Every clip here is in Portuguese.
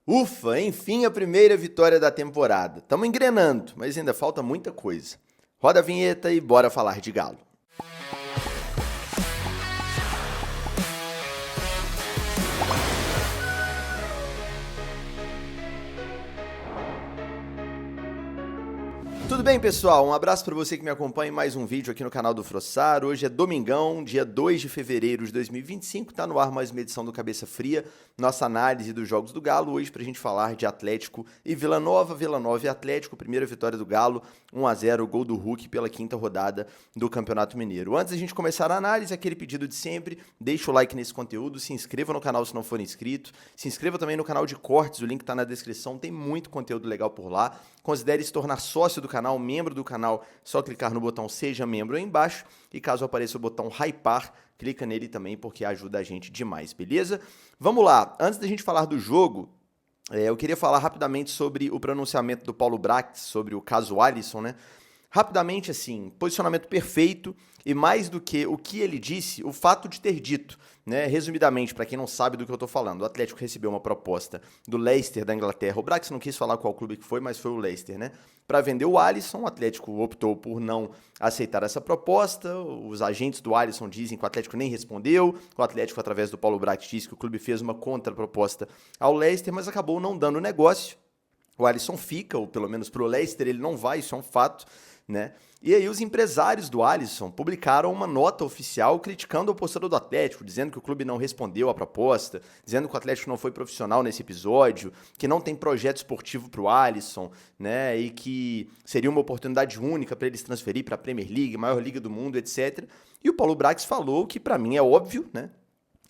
Ufa, enfim a primeira vitória da temporada. Estamos engrenando, mas ainda falta muita coisa. Roda a vinheta e bora falar de Galo. Tudo bem, pessoal? Um abraço para você que me acompanha em mais um vídeo aqui no canal do Frossar. Hoje é domingão, dia 2 de fevereiro de 2025, tá no ar mais uma edição do Cabeça Fria, nossa análise dos jogos do Galo, hoje pra gente falar de Atlético e Vila Nova e Atlético, primeira vitória do Galo, 1-0, gol do Hulk pela quinta rodada do Campeonato Mineiro. Antes da gente começar a análise, aquele pedido de sempre, deixa o like nesse conteúdo, se inscreva no canal se não for inscrito, se inscreva também no canal de cortes, o link tá na descrição, tem muito conteúdo legal por lá. Considere se tornar sócio do canal, membro do canal, só clicar no botão Seja Membro aí embaixo e caso apareça o botão Hypar, clica nele também porque ajuda a gente demais, beleza? Vamos lá, antes da gente falar do jogo, eu queria falar rapidamente sobre o pronunciamento do Paulo Brax, sobre o caso Alisson, né? Rapidamente, assim, posicionamento perfeito e mais do que o que ele disse, o fato de ter dito, né? Resumidamente, para quem não sabe do que eu tô falando, o Atlético recebeu uma proposta do Leicester da Inglaterra. O Brax não quis falar qual clube que foi, mas foi o Leicester, né? Para vender o Alisson, o Atlético optou por não aceitar essa proposta. Os agentes do Alisson dizem que o Atlético nem respondeu. O Atlético, através do Paulo Brax, disse que o clube fez uma contraproposta ao Leicester, mas acabou não dando negócio. O Alisson fica, ou pelo menos pro Leicester ele não vai, isso é um fato, né? E aí os empresários do Alisson publicaram uma nota oficial criticando a postura do Atlético, dizendo que o clube não respondeu à proposta, dizendo que o Atlético não foi profissional nesse episódio, que não tem projeto esportivo para o Alisson, né? E que seria uma oportunidade única para eles transferir para a Premier League, maior liga do mundo, etc. E o Paulo Brax falou que para mim é óbvio, né?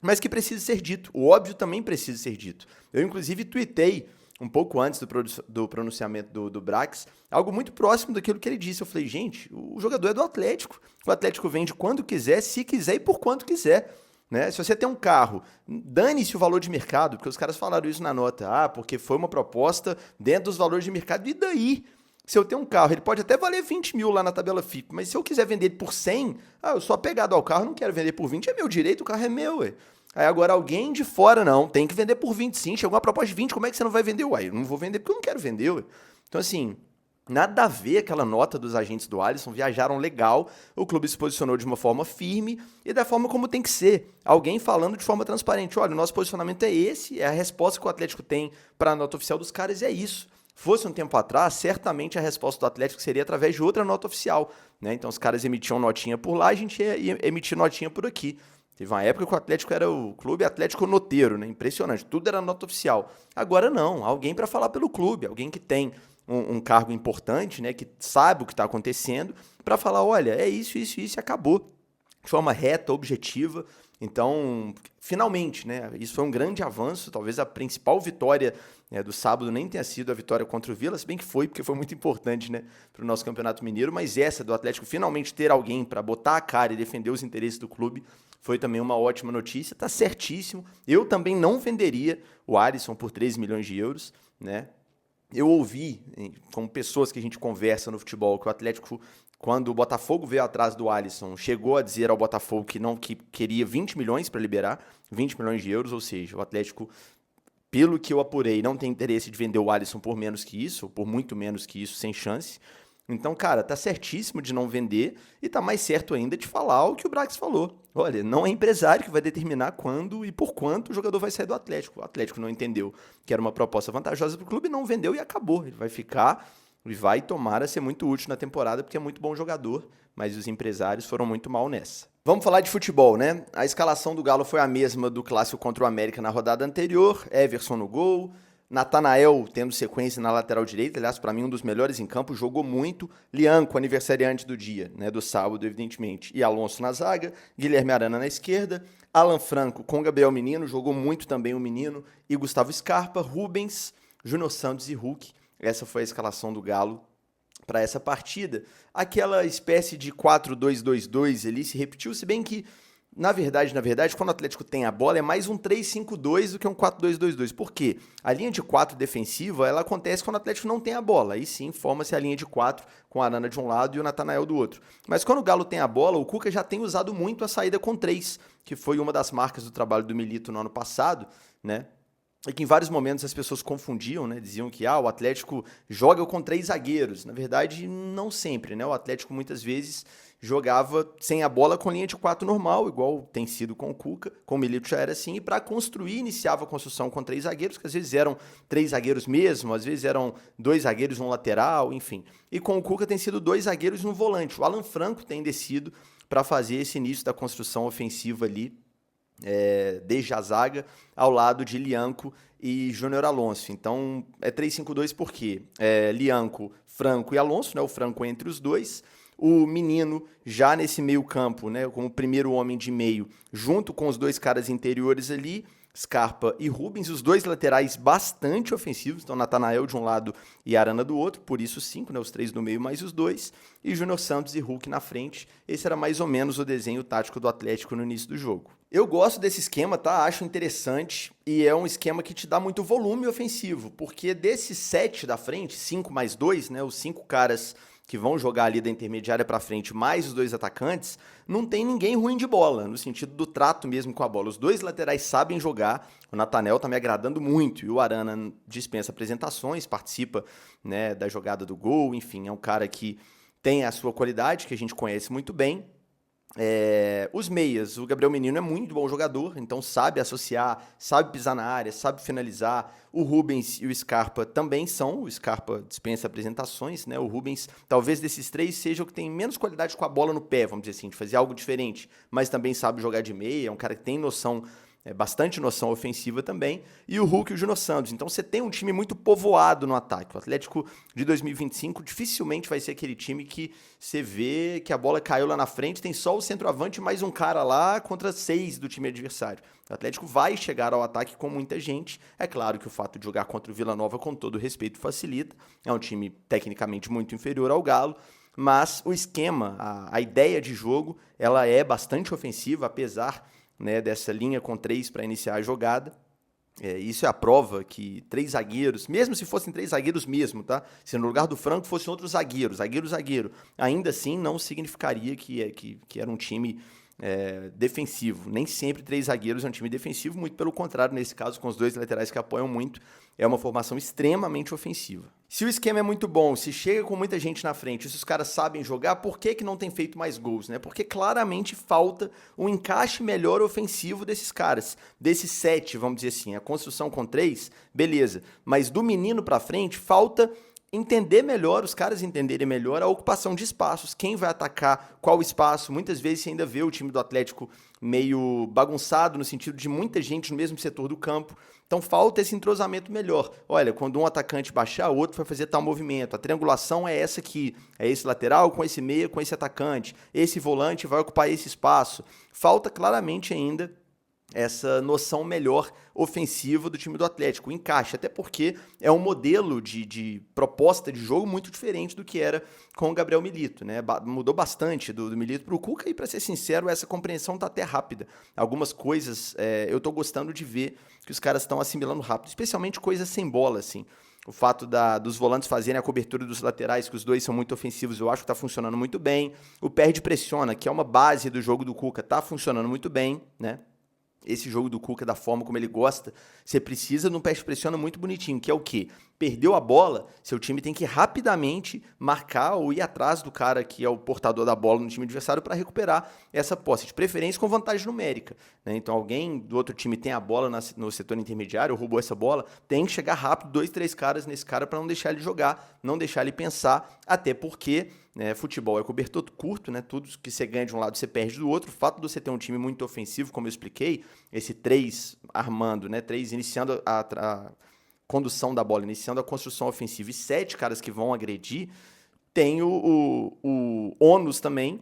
Mas que precisa ser dito. O óbvio também precisa ser dito. Eu inclusive tuitei um pouco antes do pronunciamento do Brax, algo muito próximo daquilo que ele disse. Eu falei, gente, o jogador é do Atlético. O Atlético vende quando quiser, se quiser e por quanto quiser. Né? Se você tem um carro, dane-se o valor de mercado, porque os caras falaram isso na nota. Porque foi uma proposta dentro dos valores de mercado. E daí? Se eu tenho um carro, ele pode até valer 20 mil lá na tabela FIP, mas se eu quiser vender ele por 100, eu sou apegado ao carro, não quero vender por 20, é meu direito, o carro é meu, ué. Aí agora alguém de fora, não, tem que vender por 20 sim, chegou uma proposta de 20, como é que você não vai vender? Uai, eu não vou vender porque eu não quero vender, ué. Então assim, nada a ver aquela nota dos agentes do Alisson, viajaram legal, o clube se posicionou de uma forma firme e da forma como tem que ser. Alguém falando de forma transparente, olha, o nosso posicionamento é esse, é a resposta que o Atlético tem para a nota oficial dos caras e é isso. Fosse um tempo atrás, certamente a resposta do Atlético seria através de outra nota oficial, né? Então os caras emitiam notinha por lá, a gente ia emitir notinha por aqui. Teve uma época que o Atlético era o clube Atlético Noteiro, né? Impressionante, tudo era nota oficial. Agora não, alguém para falar pelo clube, alguém que tem um cargo importante, né? Que sabe o que está acontecendo, para falar, olha, é isso, isso, isso e acabou. De forma reta, objetiva. Então, finalmente, né? Isso foi um grande avanço, talvez a principal vitória do sábado nem tenha sido a vitória contra o Vila, se bem que foi, porque foi muito importante, né, para o nosso Campeonato Mineiro, mas essa do Atlético finalmente ter alguém para botar a cara e defender os interesses do clube foi também uma ótima notícia, tá certíssimo. Eu também não venderia o Alisson por 13 milhões de euros, né? Eu ouvi, com pessoas que a gente conversa no futebol, que o Atlético, quando o Botafogo veio atrás do Alisson, chegou a dizer ao Botafogo que queria 20 milhões para liberar, 20 milhões de euros, ou seja, o Atlético, pelo que eu apurei, não tem interesse de vender o Alisson por menos que isso, ou por muito menos que isso, sem chance. Então, cara, tá certíssimo de não vender e tá mais certo ainda de falar o que o Brax falou. Olha, não é empresário que vai determinar quando e por quanto o jogador vai sair do Atlético. O Atlético não entendeu que era uma proposta vantajosa pro clube, não vendeu e acabou. Ele vai ficar e vai tomara ser muito útil na temporada porque é muito bom jogador, mas os empresários foram muito mal nessa. Vamos falar de futebol, né? A escalação do Galo foi a mesma do clássico contra o América na rodada anterior. Everson no gol, Natanael tendo sequência na lateral direita, aliás, para mim um dos melhores em campo, jogou muito. Lianco, aniversariante do dia, né, do sábado, evidentemente, e Alonso na zaga, Guilherme Arana na esquerda, Alan Franco com Gabriel Menino, jogou muito também o Menino, e Gustavo Scarpa, Rubens, Júnior Santos e Hulk. Essa foi a escalação do Galo para essa partida. Aquela espécie de 4-2-2-2 ali se repetiu, se bem que na verdade, quando o Atlético tem a bola, é mais um 3-5-2 do que um 4-2-2-2. Por quê? A linha de 4 defensiva, ela acontece quando o Atlético não tem a bola. Aí sim, forma-se a linha de 4 com a Arana de um lado e o Natanael do outro. Mas quando o Galo tem a bola, o Cuca já tem usado muito a saída com 3, que foi uma das marcas do trabalho do Milito no ano passado, né? é que em vários momentos as pessoas confundiam, né? Diziam que o Atlético joga com 3 zagueiros. Na verdade, não sempre, né? O Atlético muitas vezes jogava sem a bola com linha de 4 normal, igual tem sido com o Cuca, com o Milito já era assim, e para construir, iniciava a construção com 3 zagueiros, que às vezes eram 3 zagueiros mesmo, às vezes eram 2 zagueiros um lateral, enfim. E com o Cuca tem sido 2 zagueiros e um volante. O Alan Franco tem descido para fazer esse início da construção ofensiva ali, desde a zaga, ao lado de Lianco e Júnior Alonso. Então, é 3-5-2 por quê? Lianco, Franco e Alonso, né? O Franco entre os dois. O Menino já nesse meio campo, né? Como primeiro homem de meio, junto com os 2 caras interiores ali, Scarpa e Rubens, os 2 laterais bastante ofensivos, então Natanael de um lado e Arana do outro, por isso 5, né, os 3 no meio mais os 2, e Júnior Santos e Hulk na frente. Esse era mais ou menos o desenho tático do Atlético no início do jogo. Eu gosto desse esquema, tá? Acho interessante, e é um esquema que te dá muito volume ofensivo, porque desses 7 da frente, 5 mais 2, né, os 5 caras que vão jogar ali da intermediária para frente, mais os 2 atacantes, não tem ninguém ruim de bola, no sentido do trato mesmo com a bola. Os 2 laterais sabem jogar, o Nathanael tá me agradando muito, e o Arana dispensa apresentações, participa, né, da jogada do gol, enfim, é um cara que tem a sua qualidade, que a gente conhece muito bem. Os meias, o Gabriel Menino é muito bom jogador, então sabe associar, sabe pisar na área, sabe finalizar. O Rubens e o Scarpa também são, o Scarpa dispensa apresentações, né? O Rubens, talvez desses 3, seja o que tem menos qualidade com a bola no pé, vamos dizer assim, de fazer algo diferente, mas também sabe jogar de meia, é um cara que tem noção, bastante noção ofensiva também, e o Hulk e o Júnior Santos. Então você tem um time muito povoado no ataque. O Atlético de 2025 dificilmente vai ser aquele time que você vê que a bola caiu lá na frente, tem só o centroavante e mais um cara lá contra 6 do time adversário. O Atlético vai chegar ao ataque com muita gente. É claro que o fato de jogar contra o Vila Nova, com todo respeito, facilita. É um time tecnicamente muito inferior ao Galo, mas o esquema, a ideia de jogo, ela é bastante ofensiva, apesar, né, dessa linha com 3 para iniciar a jogada. Isso é a prova que 3 zagueiros, mesmo se fossem 3 zagueiros mesmo, tá? Se no lugar do Franco fosse outro zagueiro, ainda assim não significaria que era um time defensivo. Nem sempre 3 zagueiros é um time defensivo, muito pelo contrário, nesse caso, com os 2 laterais que apoiam muito, é uma formação extremamente ofensiva. Se o esquema é muito bom, se chega com muita gente na frente, se os caras sabem jogar, por que não tem feito mais gols, né? Porque claramente falta um encaixe melhor ofensivo desses caras. Desses 7, vamos dizer assim, a construção com 3, beleza. Mas do Menino pra frente, falta entender melhor, os caras entenderem melhor a ocupação de espaços, quem vai atacar qual espaço. Muitas vezes você ainda vê o time do Atlético meio bagunçado, no sentido de muita gente no mesmo setor do campo. Então falta esse entrosamento melhor. Olha, quando um atacante baixar, o outro vai fazer tal movimento. A triangulação é essa aqui. É esse lateral com esse meia, com esse atacante. Esse volante vai ocupar esse espaço. Falta claramente ainda essa noção melhor ofensiva do time do Atlético, o encaixe, até porque é um modelo de proposta de jogo muito diferente do que era com o Gabriel Milito, né? Mudou bastante do Milito para o Cuca, e para ser sincero, essa compreensão tá até rápida. Algumas coisas eu tô gostando de ver que os caras estão assimilando rápido, especialmente coisas sem bola, assim. O fato dos volantes fazerem a cobertura dos laterais, que os 2 são muito ofensivos, eu acho que está funcionando muito bem. O perde-pressiona, que é uma base do jogo do Cuca, está funcionando muito bem, né? Esse jogo do Cuca, da forma como ele gosta, você precisa de um pressiona muito bonitinho, que é o quê? Perdeu a bola, seu time tem que rapidamente marcar ou ir atrás do cara que é o portador da bola no time adversário para recuperar essa posse, de preferência com vantagem numérica, né? Então alguém do outro time tem a bola no setor intermediário, roubou essa bola, tem que chegar rápido, 2, 3 caras nesse cara para não deixar ele jogar, não deixar ele pensar, até porque futebol é cobertor curto, né? Tudo que você ganha de um lado você perde do outro. O fato de você ter um time muito ofensivo, como eu expliquei, esse 3 armando, né? 3 iniciando a condução da bola, iniciando a construção ofensiva, e 7 caras que vão agredir, tem o ônus também,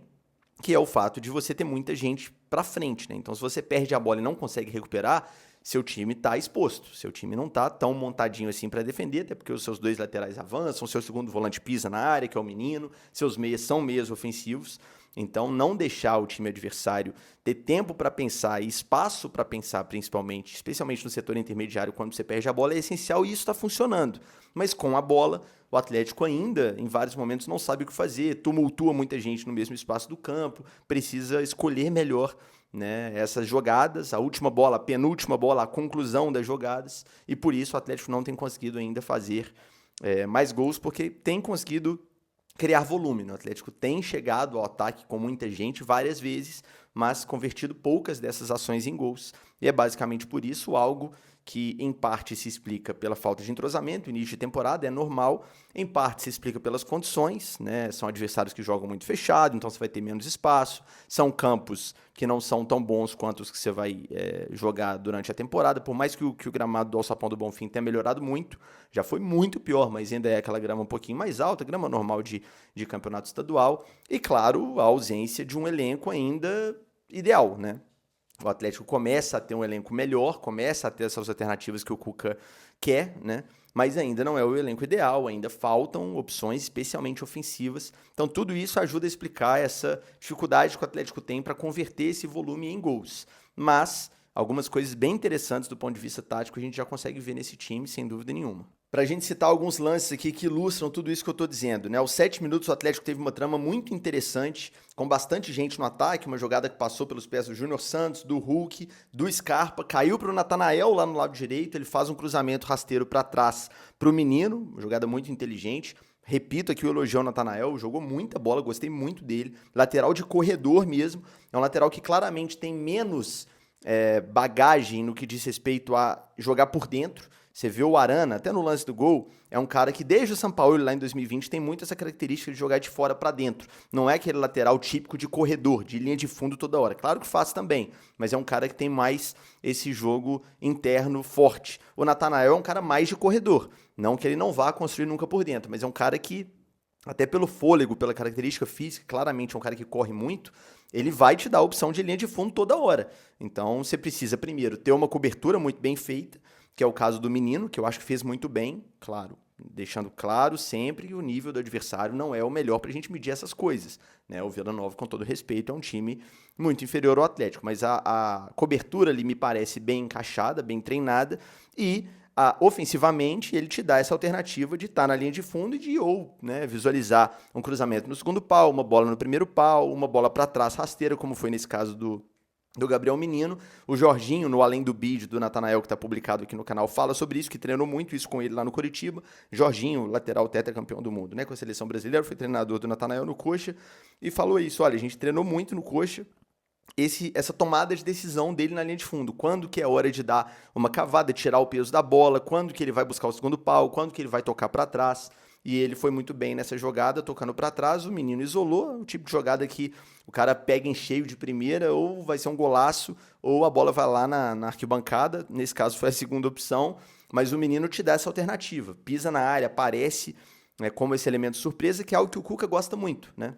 que é o fato de você ter muita gente pra frente, né? Então, se você perde a bola e não consegue recuperar, seu time tá exposto. Seu time não tá tão montadinho assim para defender, até porque os seus 2 laterais avançam, seu segundo volante pisa na área, que é o Menino, seus meias são meias ofensivos. Então, não deixar o time adversário ter tempo para pensar e espaço para pensar, principalmente, especialmente no setor intermediário, quando você perde a bola, é essencial, e isso está funcionando. Mas com a bola, o Atlético ainda, em vários momentos, não sabe o que fazer, tumultua muita gente no mesmo espaço do campo, precisa escolher melhor, né, essas jogadas, a última bola, a penúltima bola, a conclusão das jogadas, e por isso o Atlético não tem conseguido ainda fazer mais gols, porque tem conseguido criar volume. O Atlético tem chegado ao ataque com muita gente várias vezes, mas convertido poucas dessas ações em gols. E é basicamente por isso algo que em parte se explica pela falta de entrosamento, início de temporada, é normal, em parte se explica pelas condições, né? São adversários que jogam muito fechado, então você vai ter menos espaço, são campos que não são tão bons quanto os que você vai jogar durante a temporada, por mais que o gramado do Alçapão do Bonfim tenha melhorado muito, já foi muito pior, mas ainda é aquela grama um pouquinho mais alta, grama normal de campeonato estadual, e claro, a ausência de um elenco ainda ideal, né? O Atlético começa a ter um elenco melhor, começa a ter essas alternativas que o Cuca quer, né? Mas ainda não é o elenco ideal, ainda faltam opções, especialmente ofensivas. Então tudo isso ajuda a explicar essa dificuldade que o Atlético tem para converter esse volume em gols. Mas algumas coisas bem interessantes do ponto de vista tático a gente já consegue ver nesse time, sem dúvida nenhuma. Para a gente citar alguns lances aqui que ilustram tudo isso que eu estou dizendo, né? Aos 7 minutos o Atlético teve uma trama muito interessante, com bastante gente no ataque, uma jogada que passou pelos pés do Júnior Santos, do Hulk, do Scarpa, caiu para o Natanael lá no lado direito, ele faz um cruzamento rasteiro para trás para o Menino, uma jogada muito inteligente. Repito aqui o elogio ao Natanael, jogou muita bola, gostei muito dele, lateral de corredor mesmo, é um lateral que claramente tem menos bagagem no que diz respeito a jogar por dentro. Você vê o Arana, até no lance do gol, é um cara que desde o São Paulo lá em 2020 tem muito essa característica de jogar de fora para dentro. Não é aquele lateral típico de corredor, de linha de fundo toda hora. Claro que faz também, mas é um cara que tem mais esse jogo interno forte. O Natanael é um cara mais de corredor. Não que ele não vá construir nunca por dentro, mas é um cara que, até pelo fôlego, pela característica física, claramente é um cara que corre muito, ele vai te dar a opção de linha de fundo toda hora. Então você precisa primeiro ter uma cobertura muito bem feita, que é o caso do Menino, que eu acho que fez muito bem, claro, deixando claro sempre que o nível do adversário não é o melhor para a gente medir essas coisas, né? O Vila Nova, com todo respeito, é um time muito inferior ao Atlético, mas a cobertura ali me parece bem encaixada, bem treinada, e ofensivamente ele te dá essa alternativa de estar na linha de fundo e de visualizar um cruzamento no segundo pau, uma bola no primeiro pau, uma bola para trás rasteira, como foi nesse caso do Gabriel Menino. O Jorginho, no Além do Bid, do Natanael, que está publicado aqui no canal, fala sobre isso, que treinou muito isso com ele lá no Coritiba. Jorginho, lateral tetracampeão do mundo, né, com a seleção brasileira, foi treinador do Natanael no Coxa, e falou isso: olha, a gente treinou muito no Coxa, essa tomada de decisão dele na linha de fundo, quando que é hora de dar uma cavada, tirar o peso da bola, quando que ele vai buscar o segundo pau, quando que ele vai tocar para trás. E ele foi muito bem nessa jogada, tocando para trás, o Menino isolou, o tipo de jogada que o cara pega em cheio de primeira, ou vai ser um golaço, ou a bola vai lá na arquibancada, nesse caso foi a segunda opção, mas o Menino te dá essa alternativa, pisa na área, aparece, né, como esse elemento surpresa, que é algo que o Cuca gosta muito, né?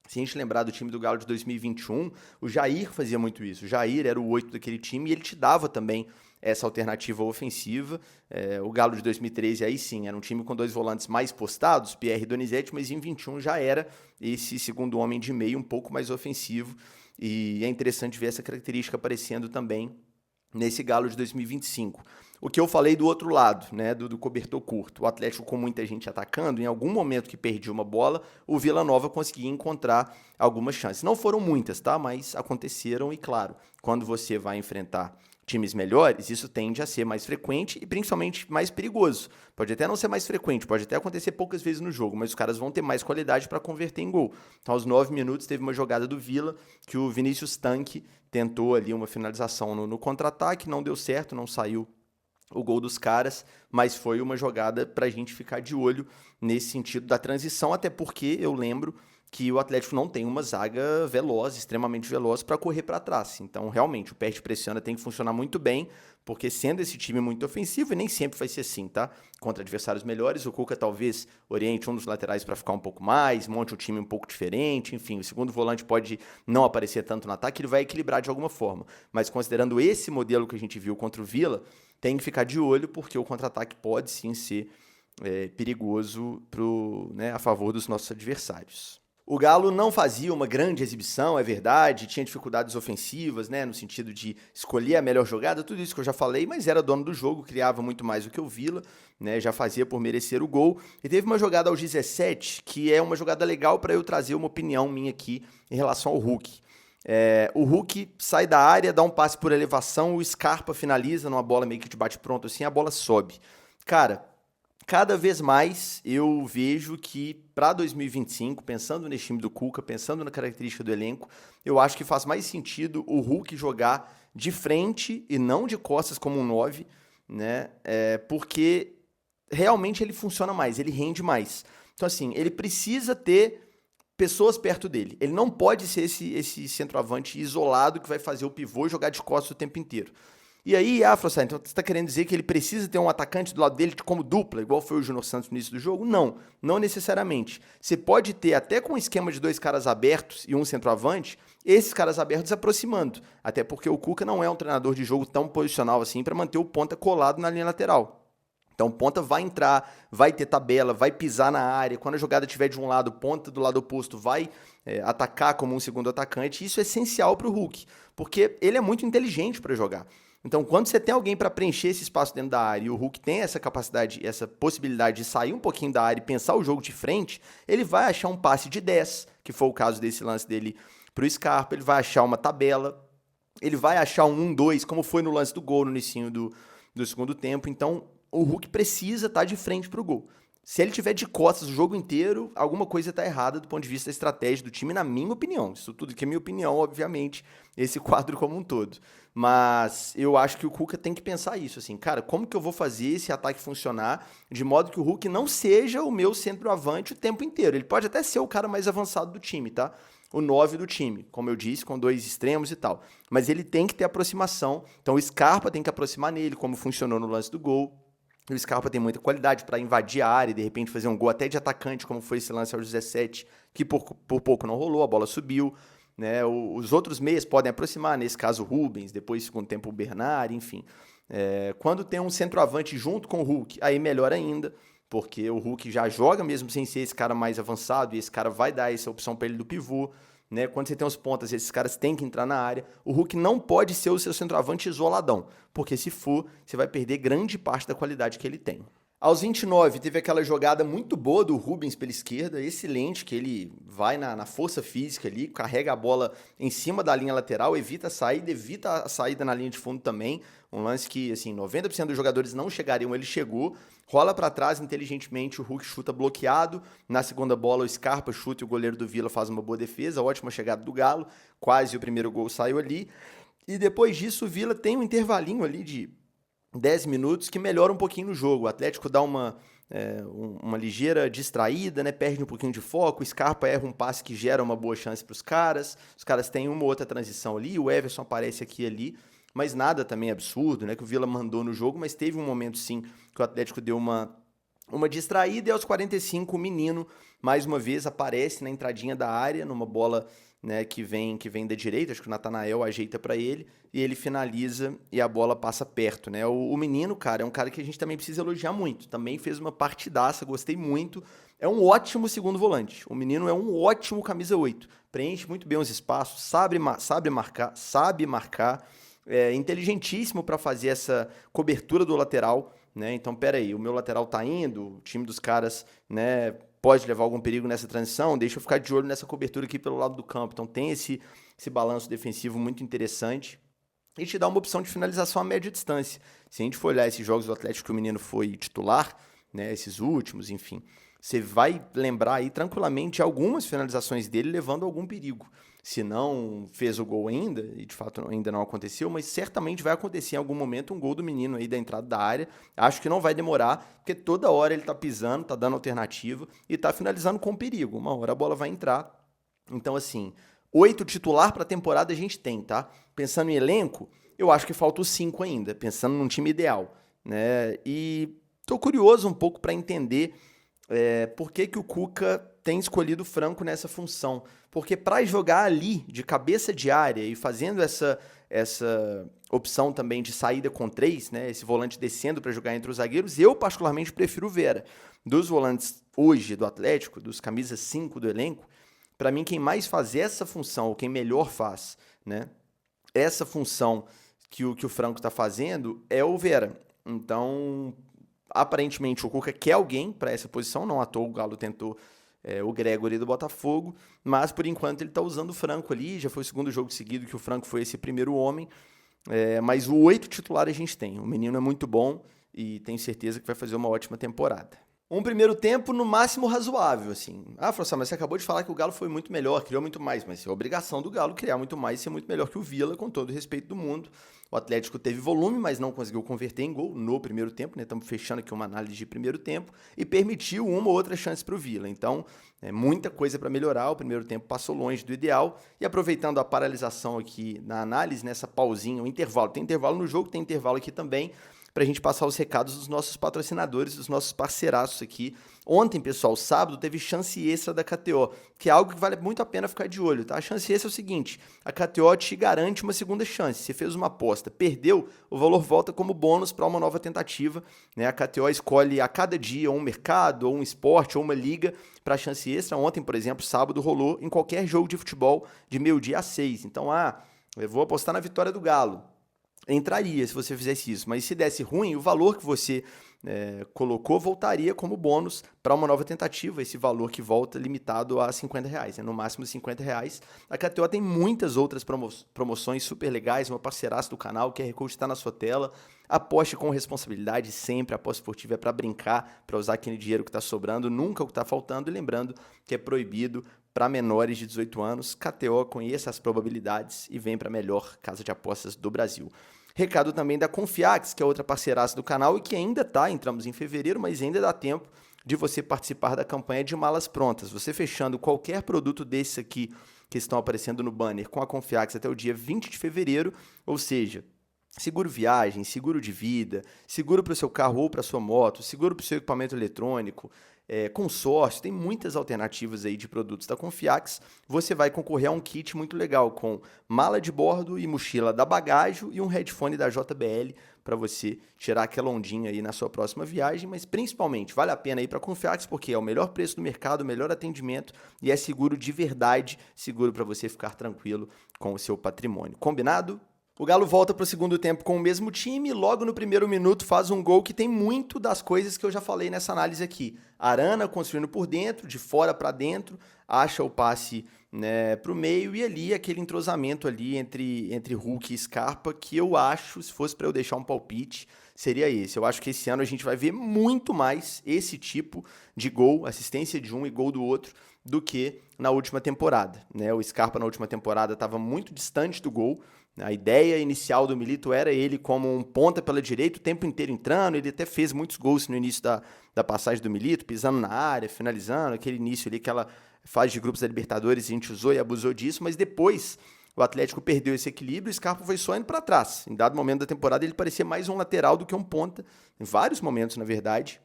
Se a gente lembrar do time do Galo de 2021, o Jair fazia muito isso. O Jair era o 8 daquele time e ele te dava também essa alternativa ofensiva. O Galo de 2013, aí sim, era um time com 2 volantes mais postados, Pierre e Donizete, mas em 21 já era esse segundo homem de meio um pouco mais ofensivo. E é interessante ver essa característica aparecendo também nesse Galo de 2025. O que eu falei do outro lado, né, do cobertor curto. O Atlético com muita gente atacando, em algum momento que perdia uma bola, o Vila Nova conseguia encontrar algumas chances. Não foram muitas, tá? Mas aconteceram e, claro, quando você vai enfrentar times melhores, isso tende a ser mais frequente e principalmente mais perigoso. Pode até não ser mais frequente, pode até acontecer poucas vezes no jogo, mas os caras vão ter mais qualidade para converter em gol. Então, aos 9 minutos, teve uma jogada do Vila que o Vinícius Tanque tentou ali uma finalização no contra-ataque, não deu certo, não saiu o gol dos caras, mas foi uma jogada para a gente ficar de olho nesse sentido da transição, até porque eu lembro que o Atlético não tem uma zaga veloz, extremamente veloz, para correr para trás. Então, realmente, o perde pressiona tem que funcionar muito bem, porque sendo esse time muito ofensivo, e nem sempre vai ser assim, tá? Contra adversários melhores, o Cuca talvez oriente um dos laterais para ficar um pouco mais, monte um time um pouco diferente, enfim, o segundo volante pode não aparecer tanto no ataque, ele vai equilibrar de alguma forma. Mas considerando esse modelo que a gente viu contra o Vila, tem que ficar de olho, porque o contra-ataque pode sim ser perigoso a favor dos nossos adversários. O Galo não fazia uma grande exibição, é verdade, tinha dificuldades ofensivas, né, no sentido de escolher a melhor jogada, tudo isso que eu já falei, mas era dono do jogo, criava muito mais do que o Vila, né, já fazia por merecer o gol. E teve uma jogada aos 17, que é uma jogada legal para eu trazer uma opinião minha aqui em relação ao Hulk. O Hulk sai da área, dá um passe por elevação, o Scarpa finaliza numa bola meio que de bate-pronto assim, a bola sobe. Cara, cada vez mais eu vejo que para 2025, pensando nesse time do Cuca, pensando na característica do elenco, eu acho que faz mais sentido o Hulk jogar de frente e não de costas como um 9, né? Porque realmente ele funciona mais, ele rende mais. Então assim, ele precisa ter pessoas perto dele. Ele não pode ser esse centroavante isolado que vai fazer o pivô jogar de costas o tempo inteiro. E aí, Frossard, então você está querendo dizer que ele precisa ter um atacante do lado dele como dupla, igual foi o Júnior Santos no início do jogo? Não, não necessariamente. Você pode ter, até com um esquema de 2 caras abertos e um centroavante, esses caras abertos se aproximando. Até porque o Cuca não é um treinador de jogo tão posicional assim para manter o ponta colado na linha lateral. Então, ponta vai entrar, vai ter tabela, vai pisar na área. Quando a jogada estiver de um lado, ponta do lado oposto vai atacar como um segundo atacante. Isso é essencial para o Hulk, porque ele é muito inteligente para jogar. Então, quando você tem alguém para preencher esse espaço dentro da área e o Hulk tem essa capacidade, essa possibilidade de sair um pouquinho da área e pensar o jogo de frente, ele vai achar um passe de 10, que foi o caso desse lance dele para o Scarpa, ele vai achar uma tabela, ele vai achar um 1-2, como foi no lance do gol no início do segundo tempo. Então, o Hulk precisa estar de frente para o gol. Se ele tiver de costas o jogo inteiro, alguma coisa está errada do ponto de vista da estratégia do time, na minha opinião. Isso tudo que é minha opinião, obviamente, esse quadro como um todo. Mas eu acho que o Cuca tem que pensar isso, assim, cara, como que eu vou fazer esse ataque funcionar de modo que o Hulk não seja o meu centroavante o tempo inteiro. Ele pode até ser o cara mais avançado do time, tá? O 9 do time, como eu disse, com 2 extremos e tal. Mas ele tem que ter aproximação. Então o Scarpa tem que aproximar nele, como funcionou no lance do gol. O Scarpa tem muita qualidade para invadir a área e de repente fazer um gol até de atacante, como foi esse lance aos 17, que por pouco não rolou, a bola subiu. Né? Os outros meias podem aproximar, nesse caso o Rubens, depois segundo tempo o Bernard, enfim. Quando tem um centroavante junto com o Hulk, aí melhor ainda, porque o Hulk já joga mesmo sem ser esse cara mais avançado e esse cara vai dar essa opção para ele do pivô. Né? Quando você tem os pontas, esses caras têm que entrar na área. O Hulk não pode ser o seu centroavante isoladão, porque se for, você vai perder grande parte da qualidade que ele tem. Aos 29, teve aquela jogada muito boa do Rubens pela esquerda, excelente, que ele vai na força física ali, carrega a bola em cima da linha lateral, evita a saída na linha de fundo também. Um lance que, assim, 90% dos jogadores não chegariam, ele chegou, rola para trás inteligentemente, o Hulk chuta bloqueado. Na segunda bola, o Scarpa chuta e o goleiro do Vila faz uma boa defesa, ótima chegada do Galo, quase o primeiro gol saiu ali. E depois disso, o Vila tem um intervalinho ali de 10 minutos que melhora um pouquinho no jogo. O Atlético dá uma ligeira distraída, né? Perde um pouquinho de foco. O Scarpa erra um passe que gera uma boa chance para os caras têm uma ou outra transição ali, o Everson aparece aqui e ali, mas nada também absurdo, né? Que o Vila mandou no jogo, mas teve um momento sim que o Atlético deu uma distraída, e aos 45 o Menino mais uma vez aparece na entradinha da área, numa bola, né, que vem da direita, acho que o Natanael ajeita para ele, e ele finaliza e a bola passa perto, né? O Menino, cara, é um cara que a gente também precisa elogiar muito, também fez uma partidaça, gostei muito, é um ótimo segundo volante, o Menino é um ótimo camisa 8, preenche muito bem os espaços, sabe marcar, é inteligentíssimo para fazer essa cobertura do lateral, né? Então, peraí, o meu lateral tá indo, o time dos caras, né, pode levar algum perigo nessa transição, deixa eu ficar de olho nessa cobertura aqui pelo lado do campo. Então tem esse balanço defensivo muito interessante e te dá uma opção de finalização a média distância. Se a gente for olhar esses jogos do Atlético que o Menino foi titular, né, esses últimos, enfim, você vai lembrar aí tranquilamente algumas finalizações dele levando algum perigo. Se não fez o gol ainda, e de fato ainda não aconteceu, mas certamente vai acontecer em algum momento um gol do Menino aí da entrada da área. Acho que não vai demorar, porque toda hora ele tá pisando, tá dando alternativa e tá finalizando com perigo. Uma hora a bola vai entrar. Então, assim, 8 titular para a temporada a gente tem, tá? Pensando em elenco, eu acho que falta os 5 ainda, pensando num time ideal, né? E tô curioso um pouco para entender por que o Cuca tem escolhido o Franco nessa função. Porque para jogar ali, de cabeça de área e fazendo essa opção também de saída com 3, né, esse volante descendo para jogar entre os zagueiros, eu particularmente prefiro o Vera. Dos volantes hoje do Atlético, dos camisas 5 do elenco, para mim quem mais faz essa função, ou quem melhor faz, né, essa função que o Franco está fazendo é o Vera. Então, aparentemente o Cuca quer alguém para essa posição, não à toa o Galo tentou o Gregory do Botafogo, mas por enquanto ele está usando o Franco ali, já foi o segundo jogo seguido que o Franco foi esse primeiro homem, mas o 8 titular a gente tem. O menino é muito bom e tenho certeza que vai fazer uma ótima temporada. Um primeiro tempo, no máximo, razoável, assim. Frossá, mas você acabou de falar que o Galo foi muito melhor, criou muito mais, mas é obrigação do Galo criar muito mais e ser muito melhor que o Vila, com todo o respeito do mundo. O Atlético teve volume, mas não conseguiu converter em gol no primeiro tempo, né? Estamos fechando aqui uma análise de primeiro tempo, e permitiu uma ou outra chance para o Vila. Então, muita coisa para melhorar. O primeiro tempo passou longe do ideal, e aproveitando a paralisação aqui na análise, nessa pausinha, o intervalo. Tem intervalo no jogo, tem intervalo aqui também, para a gente passar os recados dos nossos patrocinadores, dos nossos parceiraços aqui. Ontem, pessoal, sábado, teve chance extra da KTO, que é algo que vale muito a pena ficar de olho, tá? A chance extra é o seguinte, a KTO te garante uma segunda chance. Você fez uma aposta, perdeu, o valor volta como bônus para uma nova tentativa, né? A KTO escolhe a cada dia um mercado, ou um esporte, ou uma liga para a chance extra. Ontem, por exemplo, sábado, rolou em qualquer jogo de futebol de meio-dia às 6. Então, eu vou apostar na vitória do Galo. Entraria se você fizesse isso, mas se desse ruim, o valor que você colocou voltaria como bônus para uma nova tentativa, esse valor que volta limitado a R$50, no máximo R$50. A KTO tem muitas outras promoções super legais, uma parceiraça do canal, o QR Code está na sua tela. Aposte com responsabilidade sempre, a aposta esportiva é para brincar, para usar aquele dinheiro que está sobrando, nunca o que está faltando, e lembrando que é proibido para menores de 18 anos. KTO, conheça as probabilidades e vem para a melhor casa de apostas do Brasil. Recado também da Confiax, que é outra parceiraça do canal e que ainda entramos em fevereiro, mas ainda dá tempo de você participar da campanha de malas prontas. Você fechando qualquer produto desse aqui que estão aparecendo no banner com a Confiax até o dia 20 de fevereiro, ou seja, seguro viagem, seguro de vida, seguro para o seu carro ou para a sua moto, seguro para o seu equipamento eletrônico, consórcio, tem muitas alternativas aí de produtos da Confiax. Você vai concorrer a um kit muito legal com mala de bordo e mochila da Bagagem e um headphone da JBL para você tirar aquela ondinha aí na sua próxima viagem, mas principalmente vale a pena ir para a Confiax porque é o melhor preço do mercado, o melhor atendimento e é seguro de verdade, seguro para você ficar tranquilo com o seu patrimônio. Combinado? O Galo volta para o segundo tempo com o mesmo time e logo no primeiro minuto faz um gol que tem muito das coisas que eu já falei nessa análise aqui. Arana construindo por dentro, de fora para dentro, acha o passe, né, para o meio e ali aquele entrosamento ali entre Hulk e Scarpa que eu acho, se fosse para eu deixar um palpite, seria esse. Eu acho que esse ano a gente vai ver muito mais esse tipo de gol, assistência de um e gol do outro, do que na última temporada, né? O Scarpa na última temporada estava muito distante do gol. A ideia inicial do Milito era ele como um ponta pela direita, o tempo inteiro entrando. Ele até fez muitos gols no início da passagem do Milito, pisando na área, finalizando, aquele início ali, aquela fase de grupos da Libertadores, a gente usou e abusou disso, mas depois o Atlético perdeu esse equilíbrio, o Scarpa foi só indo para trás. Em dado momento da temporada ele parecia mais um lateral do que um ponta, em vários momentos, na verdade.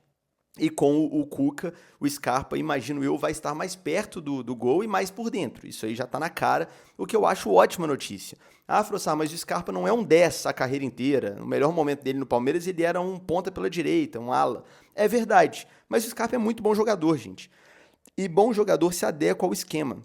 E com o Cuca, o Scarpa, imagino eu, vai estar mais perto do gol e mais por dentro. Isso aí já está na cara, o que eu acho ótima notícia. Frossá, mas o Scarpa não é um 10 a carreira inteira. No melhor momento dele no Palmeiras, ele era um ponta pela direita, um ala. É verdade, mas o Scarpa é muito bom jogador, gente. E bom jogador se adequa ao esquema.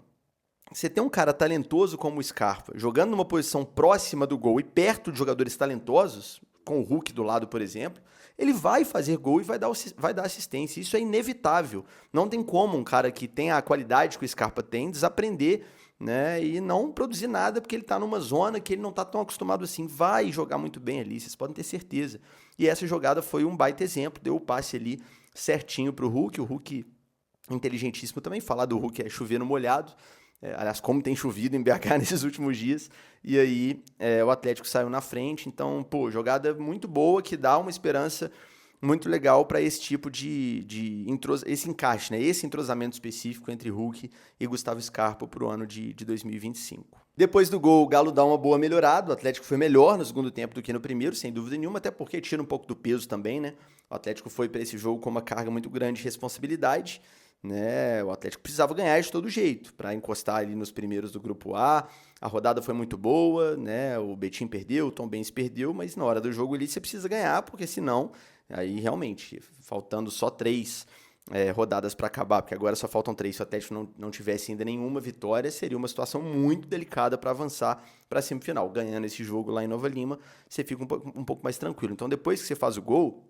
Você tem um cara talentoso como o Scarpa, jogando numa posição próxima do gol e perto de jogadores talentosos, com o Hulk do lado, por exemplo, ele vai fazer gol e vai dar assistência. Isso é inevitável. Não tem como um cara que tem a qualidade que o Scarpa tem desaprender, né, e não produzir nada porque ele está numa zona que ele não está tão acostumado assim. Vai jogar muito bem ali, vocês podem ter certeza. E essa jogada foi um baita exemplo, deu o passe ali certinho para o Hulk inteligentíssimo também. Falar do Hulk é chover no molhado. Aliás, como tem chovido em BH nesses últimos dias, e aí o Atlético saiu na frente, então, jogada muito boa, que dá uma esperança muito legal para esse tipo esse encaixe, né? Esse entrosamento específico entre Hulk e Gustavo Scarpa para o ano de 2025. Depois do gol, o Galo dá uma boa melhorada, o Atlético foi melhor no segundo tempo do que no primeiro, sem dúvida nenhuma, até porque tira um pouco do peso também, né? O Atlético foi para esse jogo com uma carga muito grande de responsabilidade, né? O Atlético precisava ganhar de todo jeito para encostar ali nos primeiros do grupo A. A rodada foi muito boa, né? O Betim perdeu, o Tombense perdeu, mas na hora do jogo ali você precisa ganhar, porque senão, aí realmente, faltando só 3 rodadas para acabar, porque agora só faltam 3, se o Atlético não tivesse ainda nenhuma vitória, seria uma situação muito delicada para avançar para a semifinal. Ganhando esse jogo lá em Nova Lima, você fica um pouco mais tranquilo. Então depois que você faz o gol,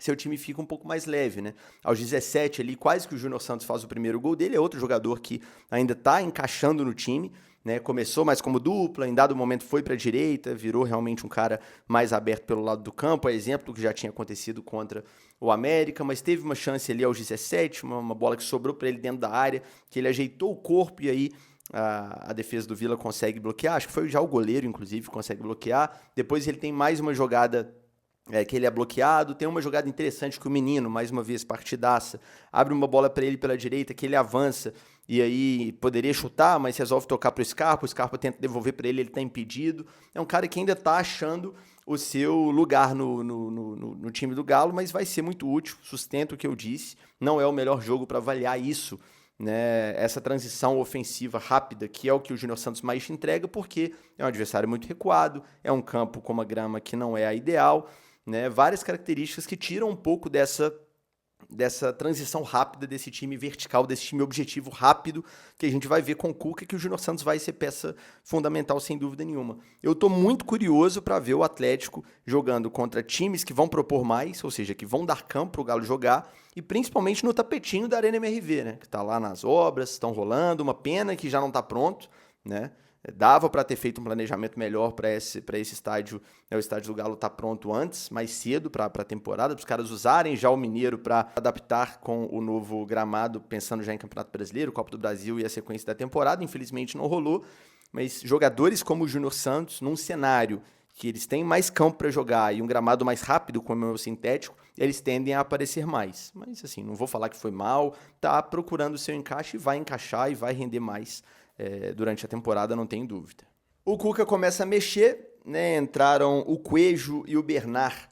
seu time fica um pouco mais leve, né? Aos 17 ali, quase que o Júnior Santos faz o primeiro gol dele, é outro jogador que ainda está encaixando no time, né? Começou mais como dupla, em dado momento foi para a direita, virou realmente um cara mais aberto pelo lado do campo, a exemplo do que já tinha acontecido contra o América, mas teve uma chance ali aos 17, uma bola que sobrou para ele dentro da área, que ele ajeitou o corpo e aí a defesa do Vila consegue bloquear, acho que foi já o goleiro, inclusive, consegue bloquear. Depois ele tem mais uma jogada que ele é bloqueado, tem uma jogada interessante que o menino, mais uma vez, partidaça, abre uma bola para ele pela direita, que ele avança, e aí poderia chutar, mas resolve tocar para o Scarpa tenta devolver para ele está impedido. É um cara que ainda está achando o seu lugar no time do Galo, mas vai ser muito útil, sustento o que eu disse, não é o melhor jogo para avaliar isso, né, essa transição ofensiva rápida, que é o que o Júnior Santos mais te entrega, porque é um adversário muito recuado, é um campo com uma grama que não é a ideal, né, várias características que tiram um pouco dessa transição rápida desse time vertical, desse time objetivo rápido, que a gente vai ver com o Cuca, que o Júnior Santos vai ser peça fundamental, sem dúvida nenhuma. Eu estou muito curioso para ver o Atlético jogando contra times que vão propor mais, ou seja, que vão dar campo para o Galo jogar, e principalmente no tapetinho da Arena MRV, né, que está lá nas obras, estão rolando, uma pena que já não está pronto, né? Dava para ter feito um planejamento melhor para esse estádio, né, o estádio do Galo tá pronto antes, mais cedo para a temporada, para os caras usarem já o Mineiro para adaptar com o novo gramado, pensando já em Campeonato Brasileiro, Copa do Brasil e a sequência da temporada. Infelizmente não rolou, mas jogadores como o Júnior Santos, num cenário que eles têm mais campo para jogar e um gramado mais rápido, como é o sintético, eles tendem a aparecer mais. Mas assim, não vou falar que foi mal, tá procurando o seu encaixe e vai encaixar e vai render mais durante a temporada, não tem dúvida. O Cuca começa a mexer, né? Entraram o Coelho e o Bernard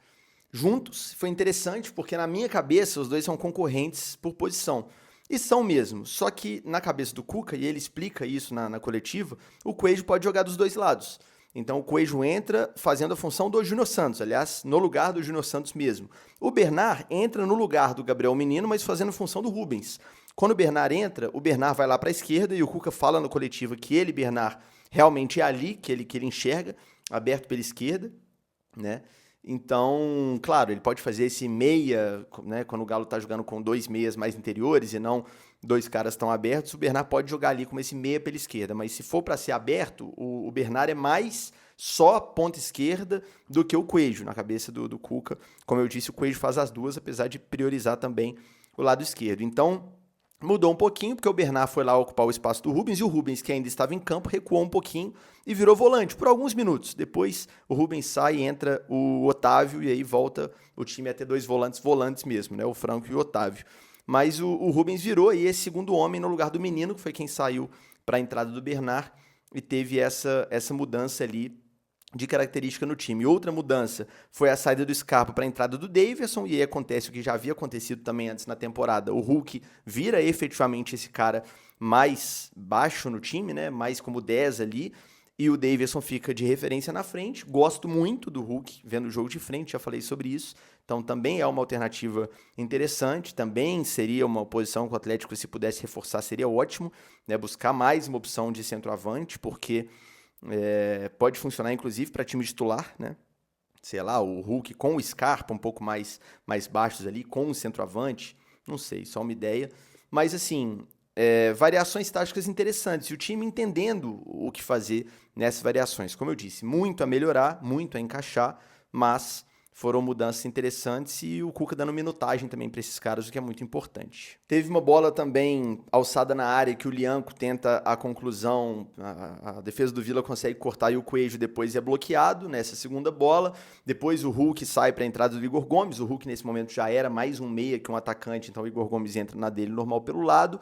juntos. Foi interessante porque na minha cabeça os dois são concorrentes por posição. E são mesmo, só que na cabeça do Cuca, e ele explica isso na coletiva, o Coelho pode jogar dos dois lados. Então o Coelho entra fazendo a função do Júnior Santos, aliás, no lugar do Júnior Santos mesmo. O Bernard entra no lugar do Gabriel Menino, mas fazendo a função do Rubens. Quando o Bernard entra, o Bernard vai lá para a esquerda e o Cuca fala no coletivo que ele, Bernard, realmente é ali que ele enxerga, aberto pela esquerda, né? Então, claro, ele pode fazer esse meia, né, quando o Galo está jogando com dois meias mais interiores e não dois caras tão abertos, o Bernard pode jogar ali como esse meia pela esquerda, mas se for para ser aberto, o Bernard é mais só ponta esquerda do que o Coelho, na cabeça do Cuca. Como eu disse, o Coelho faz as duas, apesar de priorizar também o lado esquerdo. Então, mudou um pouquinho, porque o Bernard foi lá ocupar o espaço do Rubens, e o Rubens, que ainda estava em campo, recuou um pouquinho e virou volante por alguns minutos. Depois o Rubens sai e entra o Otávio, e aí volta o time a ter dois volantes mesmo, né? O Franco e o Otávio. Mas o Rubens virou aí esse segundo homem no lugar do menino, que foi quem saiu para a entrada do Bernard, e teve essa mudança ali de característica no time. Outra mudança foi a saída do Scarpa para a entrada do Daverson, e aí acontece o que já havia acontecido também antes na temporada. O Hulk vira efetivamente esse cara mais baixo no time, né? Mais como 10 ali, e o Daverson fica de referência na frente. Gosto muito do Hulk vendo o jogo de frente, já falei sobre isso. Então também é uma alternativa interessante, também seria uma posição que o Atlético, se pudesse reforçar, seria ótimo, né? Buscar mais uma opção de centroavante, porque pode funcionar inclusive para time titular, né? Sei lá, o Hulk com o Scarpa um pouco mais baixos ali, com o centroavante, não sei, só uma ideia. Mas assim, variações táticas interessantes, e o time entendendo o que fazer nessas variações. Como eu disse, muito a melhorar, muito a encaixar, mas foram mudanças interessantes, e o Cuca dando minutagem também para esses caras, o que é muito importante. Teve uma bola também alçada na área que o Lianco tenta a conclusão, a defesa do Vila consegue cortar e o Coelho depois é bloqueado nessa segunda bola. Depois o Hulk sai para a entrada do Igor Gomes, o Hulk nesse momento já era mais um meia que um atacante, então o Igor Gomes entra na dele normal pelo lado.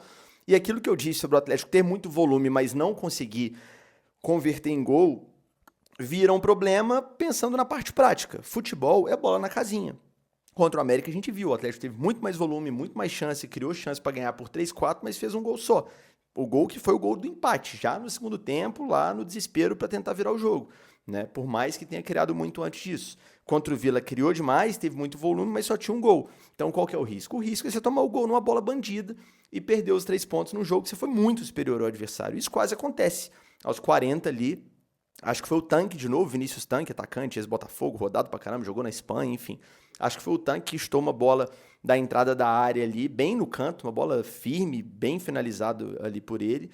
E aquilo que eu disse sobre o Atlético ter muito volume, mas não conseguir converter em gol, vira um problema pensando na parte prática. Futebol é bola na casinha. Contra o América a gente viu, o Atlético teve muito mais volume, muito mais chance, criou chance para ganhar por 3-4, mas fez um gol só. O gol que foi o gol do empate, já no segundo tempo, lá no desespero para tentar virar o jogo, né? Por mais que tenha criado muito antes disso. Contra o Vila criou demais, teve muito volume, mas só tinha um gol. Então qual que é o risco? O risco é você tomar o gol numa bola bandida e perder os 3 pontos num jogo que você foi muito superior ao adversário. Isso quase acontece. Aos 40 ali, Acho que foi o Tanque de novo, Vinícius Tanque, atacante, ex-Botafogo, rodado pra caramba, jogou na Espanha, enfim. Acho que foi o Tanque que estou uma bola da entrada da área ali, bem no canto, uma bola firme, bem finalizado ali por ele.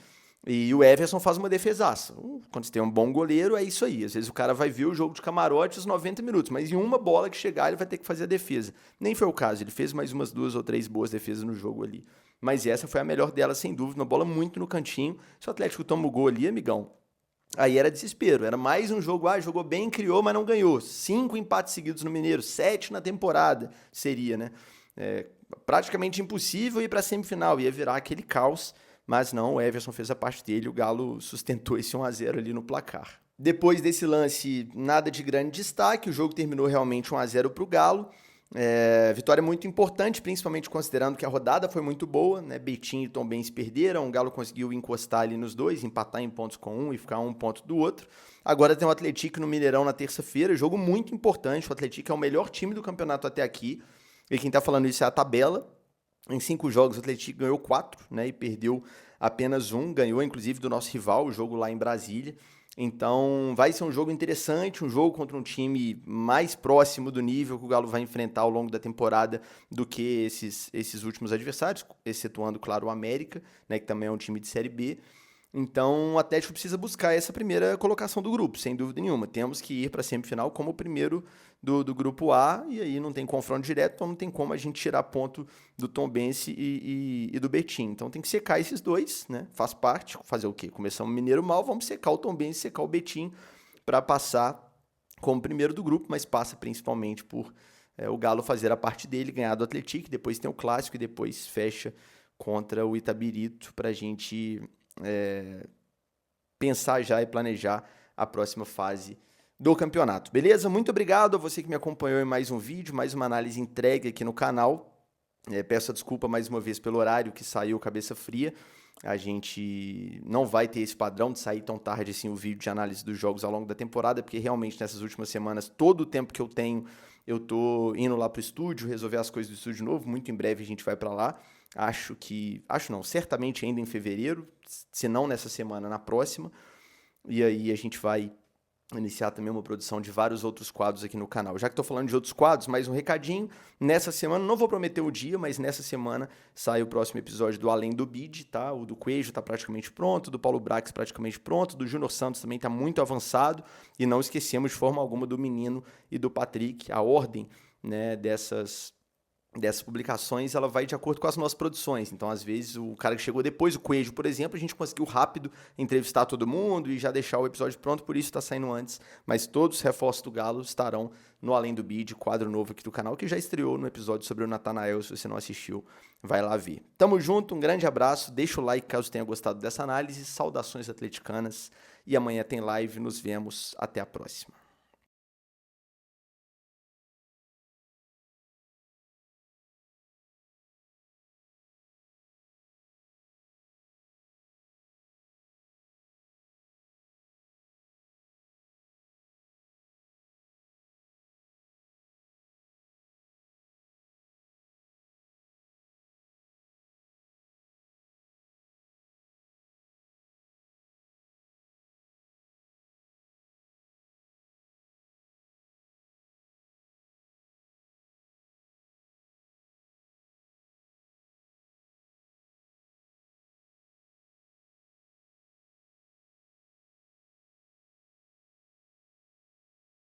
E o Everson faz uma defesaça. Quando você tem um bom goleiro, é isso aí. Às vezes o cara vai ver o jogo de camarote os 90 minutos, mas em uma bola que chegar, ele vai ter que fazer a defesa. Nem foi o caso, ele fez mais umas 2 ou 3 boas defesas no jogo ali. Mas essa foi a melhor dela, sem dúvida, uma bola muito no cantinho. Se o Atlético toma o gol ali, amigão, aí era desespero. Era mais um jogo, jogou bem, criou, mas não ganhou. 5 empates seguidos no Mineiro, 7 na temporada seria, né? Praticamente impossível ir para a semifinal, ia virar aquele caos. Mas não, o Everson fez a parte dele, o Galo sustentou esse 1-0 ali no placar. Depois desse lance, nada de grande destaque, o jogo terminou realmente 1-0 para o Galo. Vitória muito importante, principalmente considerando que a rodada foi muito boa, né? Betinho e Tombense perderam, o Galo conseguiu encostar ali nos dois, empatar em pontos com um e ficar um ponto do outro. Agora tem o Atlético no Mineirão na terça-feira, jogo muito importante, o Atlético é o melhor time do campeonato até aqui, e quem tá falando isso é a tabela. Em 5 jogos, o Atlético ganhou 4, né, e perdeu apenas 1. Ganhou, inclusive, do nosso rival, o jogo lá em Brasília. Então, vai ser um jogo interessante, um jogo contra um time mais próximo do nível que o Galo vai enfrentar ao longo da temporada do que esses últimos adversários, excetuando, claro, o América, né, que também é um time de Série B. Então, o Atlético precisa buscar essa primeira colocação do grupo, sem dúvida nenhuma. Temos que ir para a semifinal como o primeiro do grupo A, e aí não tem confronto direto, então não tem como a gente tirar ponto do Tombense e do Betim. Então tem que secar esses dois, né? Faz parte. Fazer o quê? Começamos o Mineiro mal, vamos secar o Tombense, secar o Betim para passar como primeiro do grupo, mas passa principalmente por o Galo fazer a parte dele, ganhar do Atlético, depois tem o Clássico e depois fecha contra o Itabirito para a gente pensar já e planejar a próxima fase do campeonato. Beleza? Muito obrigado a você que me acompanhou em mais um vídeo, mais uma análise entregue aqui no canal. Peço a desculpa mais uma vez pelo horário que saiu cabeça fria. A gente não vai ter esse padrão de sair tão tarde assim o vídeo de análise dos jogos ao longo da temporada, porque realmente nessas últimas semanas, todo o tempo que eu tenho, eu tô indo lá pro estúdio, resolver as coisas do estúdio novo. Muito em breve a gente vai para lá. Certamente ainda em fevereiro, se não nessa semana, na próxima. E aí a gente vai iniciar também uma produção de vários outros quadros aqui no canal. Já que estou falando de outros quadros, mais um recadinho. Nessa semana, não vou prometer o dia, mas nessa semana sai o próximo episódio do Além do Bid, tá? O do Coelho está praticamente pronto, do Paulo Brax praticamente pronto, do Júnior Santos também está muito avançado. E não esquecemos de forma alguma do Menino e do Patrick. A ordem, né, dessas publicações, ela vai de acordo com as nossas produções. Então, às vezes, o cara que chegou depois, o Coelho, por exemplo, a gente conseguiu rápido entrevistar todo mundo e já deixar o episódio pronto, por isso está saindo antes. Mas todos os reforços do Galo estarão no Além do Bid, quadro novo aqui do canal, que já estreou no episódio sobre o Natanael. Se você não assistiu, vai lá ver. Tamo junto, um grande abraço, deixa o like caso tenha gostado dessa análise, saudações atleticanas, e amanhã tem live, nos vemos, até a próxima.